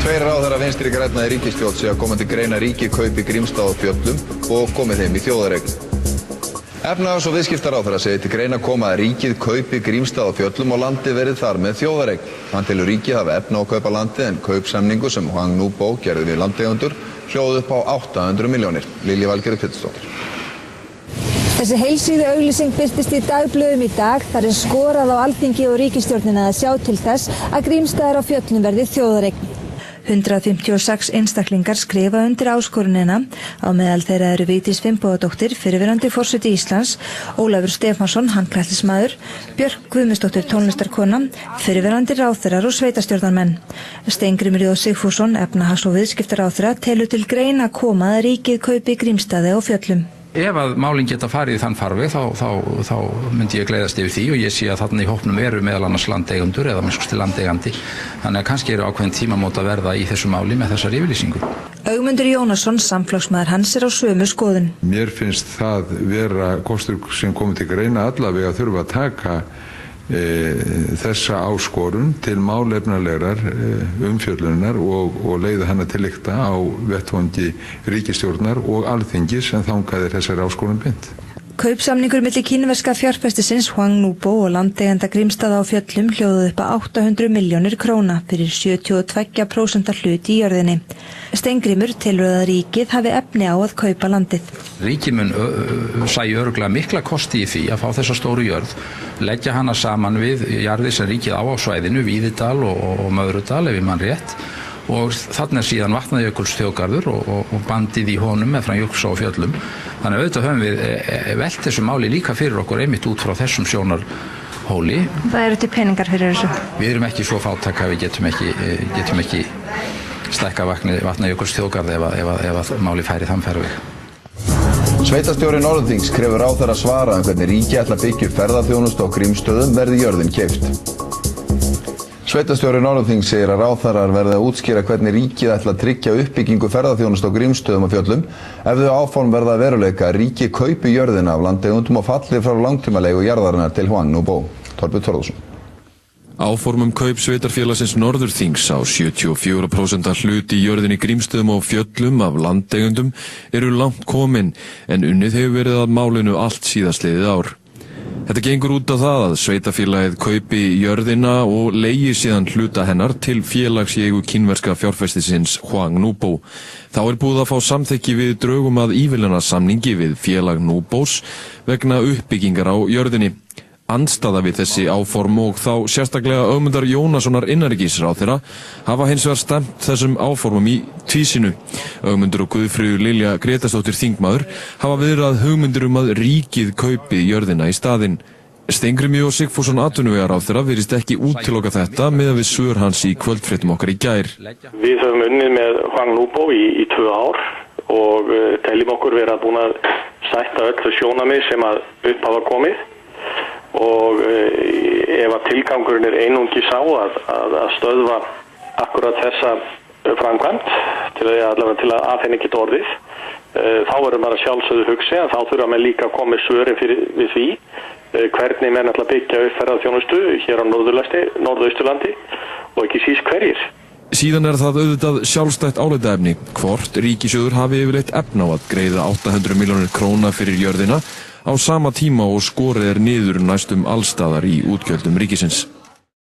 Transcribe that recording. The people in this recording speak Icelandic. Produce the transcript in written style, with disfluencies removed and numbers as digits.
Tveir ráðherrar Vinstri grænna í ríkisstjórn segja að koma til greina ríkið kaupi Grímsstaði á Fjöllum og komi þeim í þjóðareign. Efnahags- og viðskiptaráðherra segir til greina koma að ríkið kaupi Grímsstaði á Fjöllum og landið verið þar með þjóðareign. Hann telur ríkið hafa efni á að kaupa landið en kaupsamningu sem Hwang Nu-bo gerði við landeigendur hljóð upp á 800 milljónir. Lilja Valgerður Pétursdóttir. Þessi heilsíðu auglýsing birtist í dagblöðum í dag. Þar er skorað á Alþingi og ríkisstjórnina að sjá til þess að Grímsstaðir á Fjöllum verði þjóðareign. 156 einstaklingar skrifa undir áskorunina. Á meðal þeirra eru Vigdís Finnbogadóttir, fyrrverandi forseti Íslands, Ólafur Stefánsson, handklæðismaður, Björk Guðmundsdóttir, tónlistarkona, fyrrverandi ráðherrar og sveitarstjórnarmenn. Steingrímur J. Sigfússon, efnahags- og viðskiptaráðherra, telur til greina að koma að ríkið kaupi Grímsstaði á Fjöllum. Ef að málin geta farið í þann farveg þá myndi ég gleiðast yfir því og ég sé að þarna í hópnum eru meðal annars landeigendur eða minnst landeigandi. Þannig að kannski eru ákveðin tímamót að verða í þessu máli með þessar yfirlýsingu. Ögmundur Jónasson, samflokksmaður hans, er á sömu skoðun. Mér finnst það vera kostur sem komið til greina allavega að þurfa að taka þessa áskorun til málefnalegrar umfjöllunar og leiða hana til lykta á vettvangi ríkisstjórnar og Alþingis en þangað þessari áskorun beint. Kaupsamningur milli kínverska fjárfestisins Hwang Nu-bo og landeigenda Grímsstaða á Fjöllum hljóðuð upp á 800 milljónir króna fyrir 72% hlut í jörðinni. Steingrímur telur að ríkið hafi efni á að kaupa landið. Ríkið mun sæi örugglega mikla kosti í því að fá þessa stóru jörð, leggja hana saman við jarðir sem ríkið á svæðinu, Víðidal og Möðrudal ef ég man rétt. Og þarna er síðan Vatnajökulsþjóðgarður og bandið í honum meðfram Jökulsá á Fjöllum. Þannig að auðvitað höfum við velt þessu máli líka fyrir okkur einmitt út frá þessum sjónarhóli. Það eru til peningar fyrir þessu? Við erum ekki svo fátæk að við getum ekki stækka Vatnajökulsþjóðgarð ef að máli færi þann farveg. Sveitarstjóri Norðurþings krefur ráðherra svara hvernig ríkið ætla að byggja upp ferðaþjónustu á Grímsstöðum verði jörðin keypt. Sveitarstjóri Norðurþings segir að ráðherrar verði að útskýra hvernig ríkið ætla að tryggja uppbyggingu ferðaþjónustu á Grímsstöðum á Fjöllum ef þau áform verða að veruleika að ríkið kaupi jörðina af landeigendum og falli frá langtímaleigu jarðarinnar til Hwang Nu-bo. Þorbjörn Þórðarson. Áformum kaup sveitarfélagsins Norðurþings á 74% hlut í jörðinni Grímsstöðum á Fjöllum af landeigendum eru langt komin en unnið hefur verið að málinu allt síðastliðið ár. Þetta gengur út á það að sveitarfélagið kaupi jörðina og leigi síðan hluta hennar til félags í eigu kínverska fjárfestisins Hwang Nu-bo. Þá er búið að fá samþykki við drögum að ívilnunarsamningi við félag Nu-bos vegna uppbyggingar á jörðinni. Andstaða við þessi áform og þá sérstaklega Ögmundar Jónassonar innanríkisráðherra hafa hins vegar stemt þessum áformum í tvísinu. Ögmundur og Guðfríður Lilja Grétarsdóttir þingmaður hafa viðrað hugmyndir að ríkið kaupi jörðina í staðinn. Steingrímur J. Sigfússon atvinnuvegaráðherra virðist ekki útiloka þetta miðað við svör hans í kvöldfréttum okkar í gær. Við höfum unnið með Hwang Nu-bo í 2 ár og teljum okkur vera búin að sætta öll þau sjónarmið sem að upp hafa komið. Og ef að tilgangurinn er einungis á að stöðva akkurat þessa framkvæmd til að henni geta orðið, þá verður maður að sjálfsögðu hugsi að þá þurfa menn líka að koma með svörin við því hvernig menn ætla að byggja upp ferðaþjónustu hér á Norðausturlandi og ekki síst hverjir. Síðan er það auðvitað sjálfstætt álitaefni hvort ríkissjóður hafi yfirleitt efni á að greiða 800 milljónir króna fyrir jörðina á sama tíma og skorið er niður næstum allstaðar í útgjöldum ríkisins.